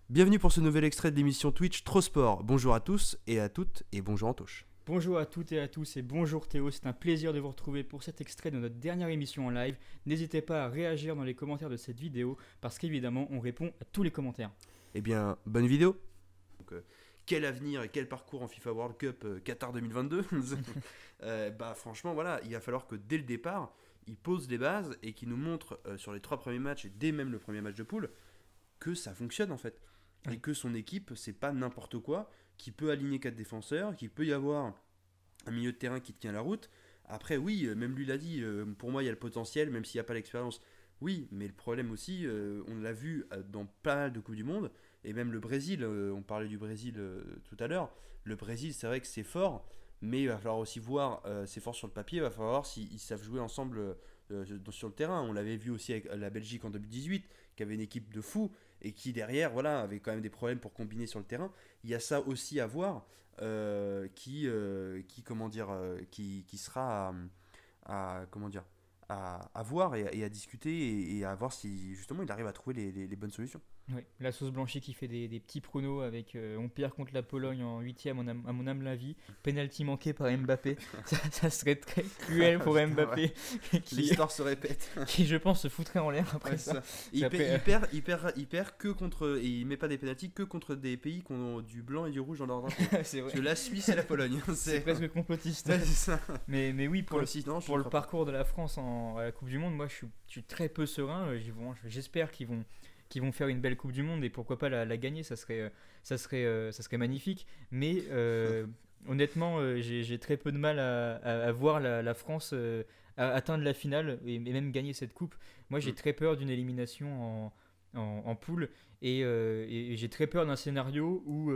Bienvenue pour ce nouvel extrait de l'émission Twitch Trop Sport. Bonjour à tous et à toutes et bonjour Antoche. Bonjour à toutes et à tous et bonjour Théo, c'est un plaisir de vous retrouver pour cet extrait de notre dernière émission en live. N'hésitez pas à réagir dans les commentaires de cette vidéo parce qu'évidemment on répond à tous les commentaires. Eh bien, bonne vidéo. Donc, quel avenir et quel parcours en FIFA World Cup Qatar 2022 franchement, voilà, il va falloir que dès le départ, il pose les bases et qu'il nous montre sur les 3 premiers matchs et dès même le premier match de poule que ça fonctionne en fait. Et que son équipe, c'est pas n'importe quoi, qui peut aligner 4 défenseurs, qu'il peut y avoir un milieu de terrain qui tient la route. Après, oui, même lui l'a dit, pour moi, il y a le potentiel, même s'il n'y a pas l'expérience. Oui, mais le problème aussi, on l'a vu dans pas mal de Coupes du Monde, et même le Brésil, on parlait du Brésil tout à l'heure. Le Brésil, c'est vrai que c'est fort, mais il va falloir aussi voir, c'est fort sur le papier, il va falloir voir s'ils savent jouer ensemble sur le terrain. On l'avait vu aussi avec la Belgique en 2018, qui avait une équipe de fous, et qui derrière, voilà, avait quand même des problèmes pour combiner sur le terrain. Il y a ça aussi à voir, qui sera comment dire, à voir et à discuter et à voir si justement il arrive à trouver les bonnes solutions. Oui, la sauce blanchie qui fait des petits pronos avec on perd contre la Pologne en huitième à mon âme la vie, penalty manqué par Mbappé, ça serait très cruel pour Mbappé L'histoire se répète. qui je pense se foutrait en l'air après ça. Il perd que contre, et il met pas des pénaltys que contre des pays qui ont du blanc et du rouge dans leur drapeau. C'est vrai. Parce que la Suisse et la Pologne. C'est presque complotiste. Ouais, c'est ça. Mais oui, pour le crois pas. parcours de la France à la Coupe du Monde, moi je suis très peu serein. J'espère qu'ils vont faire une belle Coupe du Monde et pourquoi pas la gagner, ça serait magnifique. Mais honnêtement, j'ai très peu de mal à voir la France atteindre la finale et même gagner cette coupe. Moi, j'ai très peur d'une élimination en poule et j'ai très peur d'un scénario où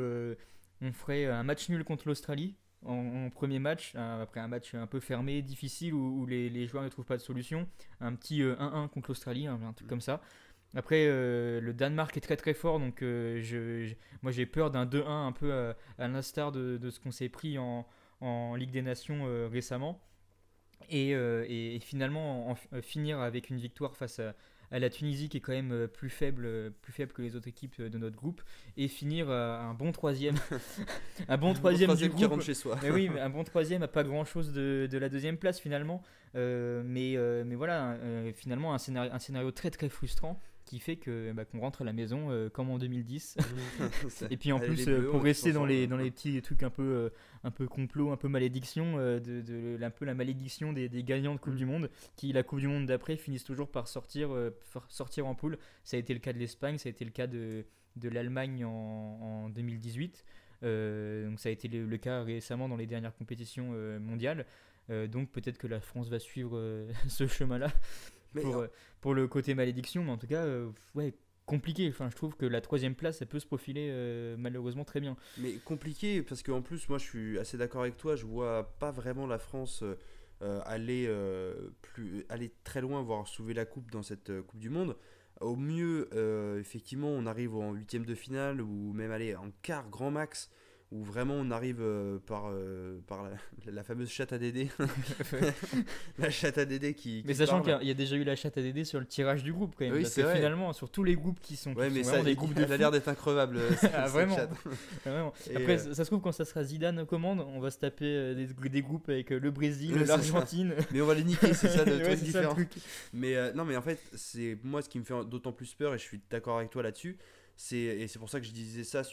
on ferait un match nul contre l'Australie. En premier match, après un match un peu fermé, difficile, où les joueurs ne trouvent pas de solution, un petit 1-1 contre l'Australie, un truc comme ça. Après, le Danemark est très très fort, donc moi j'ai peur d'un 2-1 un peu à l'instar de ce qu'on s'est pris en Ligue des Nations récemment. Et finalement finir avec une victoire face à la Tunisie qui est quand même plus faible que les autres équipes de notre groupe, et finir un bon troisième un bon troisième du qui groupe. rentre chez soi. Mais oui, mais un bon troisième à pas grand chose de la deuxième place finalement. Mais voilà, finalement un scénario très très frustrant qui fait qu'on rentre à la maison comme en 2010. Et puis en Allez, plus, les Bleus, pour on rester s'en dans sort, les petits trucs un peu complot, un peu malédiction, un peu la malédiction des gagnants de Coupe du Monde, qui la Coupe du Monde d'après finissent toujours par sortir en poule. Ça a été le cas de l'Espagne, ça a été le cas de l'Allemagne en 2018. Donc ça a été le cas récemment dans les dernières compétitions mondiales. Donc peut-être que la France va suivre ce chemin-là pour le côté malédiction, mais en tout cas, ouais, compliqué. Enfin, je trouve que la troisième place, ça peut se profiler malheureusement très bien. Mais compliqué parce qu'en plus, moi je suis assez d'accord avec toi, je vois pas vraiment la France aller très loin, voire soulever la coupe dans cette Coupe du Monde. Au mieux, effectivement, on arrive en huitième de finale ou même aller en quart grand max, où vraiment on arrive par la fameuse chatte à Dédé. La chatte à Dédé qui Mais sachant qu'il y a déjà eu la chatte à Dédé sur le tirage du groupe quand même. Oui, parce c'est que vrai. finalement, sur tous les groupes qui sont Ouais, mais ça, vraiment des groupes de elle a fous. l'air d'être increvable. Ah, vraiment. Chatte. Vraiment. Et, Après, ça se trouve, quand ça sera Zidane aux commandes, on va se taper des groupes avec le Brésil, Ouais, c'est l'Argentine. Mais on va les niquer, c'est ça le Ouais, truc c'est ça le différent. truc. Mais non, mais en fait, c'est moi ce qui me fait d'autant plus peur, et je suis d'accord avec toi là-dessus. Et c'est pour ça que je disais ça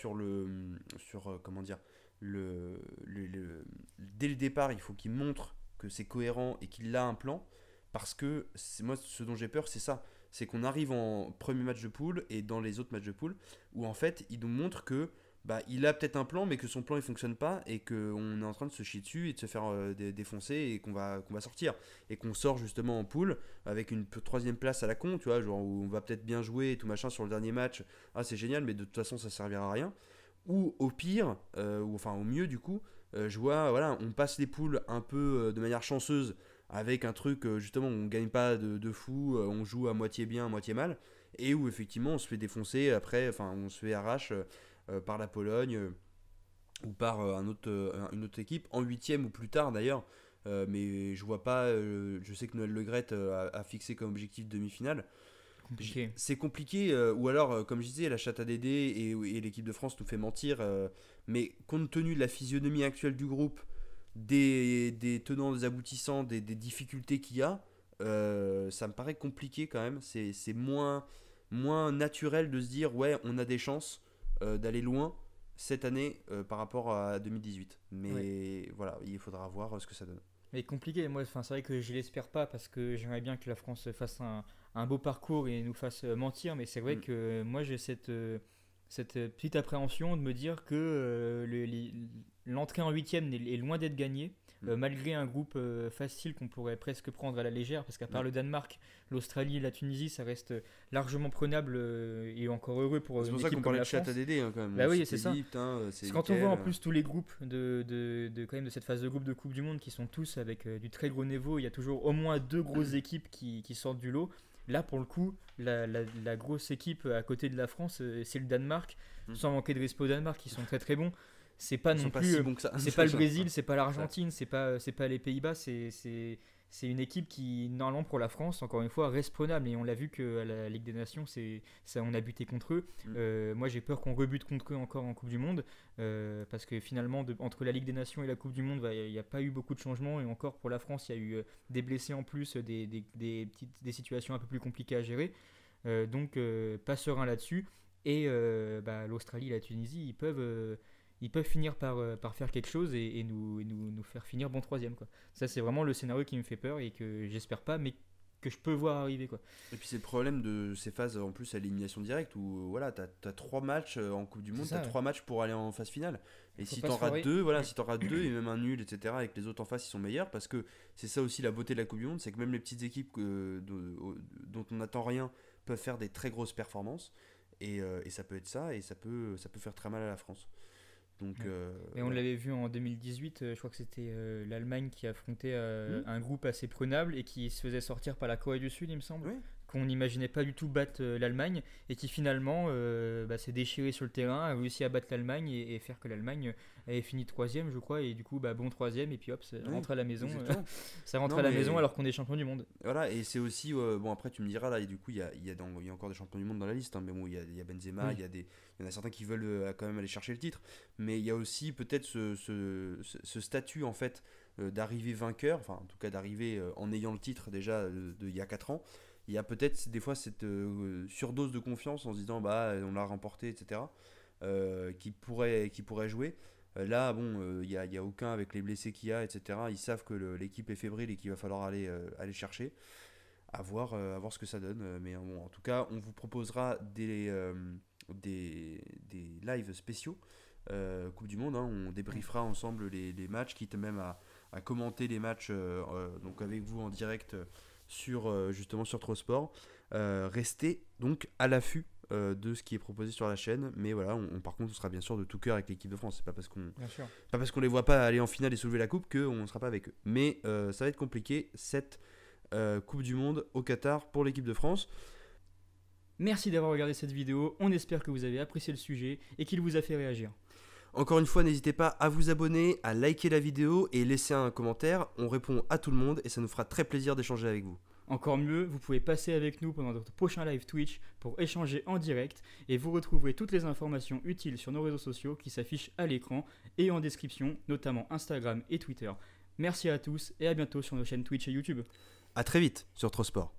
comment dire, dès le départ, il faut qu'il montre que c'est cohérent et qu'il a un plan. Parce que moi, ce dont j'ai peur, c'est ça. C'est qu'on arrive en premier match de poule et dans les autres matchs de poule, où en fait, il nous montre que il a peut-être un plan, mais que son plan il fonctionne pas et qu'on est en train de se chier dessus et de se faire défoncer et qu'on va sortir. Et qu'on sort justement en poule avec une troisième place à la con, tu vois, genre où on va peut-être bien jouer et tout machin sur le dernier match. Ah, c'est génial, mais de toute façon, ça servira à rien. Ou au pire, ou enfin au mieux du coup, je vois, voilà, on passe les poules un peu de manière chanceuse avec un truc justement où on gagne pas de fou, on joue à moitié bien, à moitié mal, et où effectivement on se fait défoncer après, enfin on se fait arrache par la Pologne ou par une autre équipe, en huitième ou plus tard d'ailleurs. Mais je vois pas, je sais que Noël Le Graët a fixé comme objectif demi-finale. compliqué. C'est compliqué, ou alors, comme je disais, la chatte à Dédé et l'équipe de France nous fait mentir, mais compte tenu de la physionomie actuelle du groupe, des tenants, des aboutissants, des difficultés qu'il y a, ça me paraît compliqué quand même. C'est moins naturel de se dire, ouais, on a des chances d'aller loin cette année par rapport à 2018. Mais voilà, il faudra voir ce que ça donne. Mais compliqué, moi, enfin, c'est vrai que je l'espère pas parce que j'aimerais bien que la France fasse un beau parcours et nous fasse mentir, mais c'est vrai que moi j'ai cette petite appréhension de me dire que l'entrée en huitième est loin d'être gagnée, malgré un groupe facile qu'on pourrait presque prendre à la légère, parce qu'à part le Danemark, l'Australie et la Tunisie, ça reste largement prenable et encore heureux pour C'est une pour ça équipe qu'on comme parlait la de chat France. à Dédé quand même. Bah On oui, s'était c'est ça. dit, putain, c'est Parce que quand on nickel. voit en plus tous les groupes quand même de cette phase de groupe de Coupe du Monde qui sont tous avec du très gros niveau, il y a toujours au moins deux grosses équipes qui sortent du lot. Là, pour le coup, la grosse équipe à côté de la France, c'est le Danemark. Sans manquer de respect au Danemark, ils sont très très bons. C'est pas Ils non sont pas plus, si bons que ça. c'est pas le Brésil, c'est pas l'Argentine, c'est pas les Pays-Bas, c'est une équipe qui, normalement pour la France, encore une fois, reste prenable. Et on l'a vu qu'à la Ligue des Nations, ça, on a buté contre eux. Moi, j'ai peur qu'on rebute contre eux encore en Coupe du Monde. Parce que finalement, entre la Ligue des Nations et la Coupe du Monde, il n'y a pas eu beaucoup de changements. Et encore pour la France, il y a eu des blessés en plus, des situations un peu plus compliquées à gérer. Donc, pas serein là-dessus. Et l'Australie et la Tunisie, ils peuvent finir par faire quelque chose et nous faire finir bon troisième, quoi. Ça, c'est vraiment le scénario qui me fait peur et que j'espère pas, mais que je peux voir arriver, quoi. Et puis c'est le problème de ces phases en plus à élimination directe où voilà, t'as 3 matchs en Coupe du Monde, t'as 3 matchs pour aller en phase finale. Et si t'en rates 2, voilà, si t'en rates 2 et même un nul, etc., et que les autres en face ils sont meilleurs, parce que c'est ça aussi la beauté de la Coupe du Monde, c'est que même les petites équipes dont on n'attend rien peuvent faire des très grosses performances. Et ça peut être ça, et ça peut faire très mal à la France. Donc, et on l'avait vu en 2018, je crois que c'était l'Allemagne qui affrontait un groupe assez prenable et qui se faisait sortir par la Corée du Sud, il me semble. Qu'on n'imaginait pas du tout battre l'Allemagne et qui finalement s'est déchiré sur le terrain, a réussi à battre l'Allemagne et faire que l'Allemagne avait fini troisième, je crois, et du coup bon troisième, et puis hop, ça rentre à la maison. Ça rentre à la maison alors qu'on est champion du monde. Voilà, et c'est aussi bon, après tu me diras là, et du coup il y a encore des champions du monde dans la liste, hein, mais bon, il y a Benzema, il y en a certains qui veulent quand même aller chercher le titre, mais il y a aussi peut-être ce statut en fait d'arriver vainqueur, enfin en tout cas d'arriver en ayant le titre déjà il y a 4 ans. Il y a peut-être des fois cette surdose de confiance en se disant bah on l'a remporté, etc., qui pourrait jouer. Là, bon, il y a aucun avec les blessés qu'il y a, etc. Ils savent que l'équipe est fébrile et qu'il va falloir aller chercher. À voir ce que ça donne. Mais bon, en tout cas, on vous proposera des lives spéciaux Coupe du Monde. Hein. On débriefera ensemble les matchs, quitte même à commenter les matchs donc avec vous en direct justement sur Trosport. Restez donc à l'affût de ce qui est proposé sur la chaîne, mais voilà, par contre on sera bien sûr de tout cœur avec l'équipe de France. C'est pas parce qu'on les voit pas aller en finale et soulever la coupe qu'on ne sera pas avec eux, mais ça va être compliqué cette Coupe du Monde au Qatar pour l'équipe de France. Merci d'avoir regardé cette vidéo, on espère que vous avez apprécié le sujet et qu'il vous a fait réagir. Encore une fois, n'hésitez pas à vous abonner, à liker la vidéo et laisser un commentaire. On répond à tout le monde et ça nous fera très plaisir d'échanger avec vous. Encore mieux, vous pouvez passer avec nous pendant notre prochain live Twitch pour échanger en direct et vous retrouverez toutes les informations utiles sur nos réseaux sociaux qui s'affichent à l'écran et en description, notamment Instagram et Twitter. Merci à tous et à bientôt sur nos chaînes Twitch et YouTube. A très vite sur Trosport.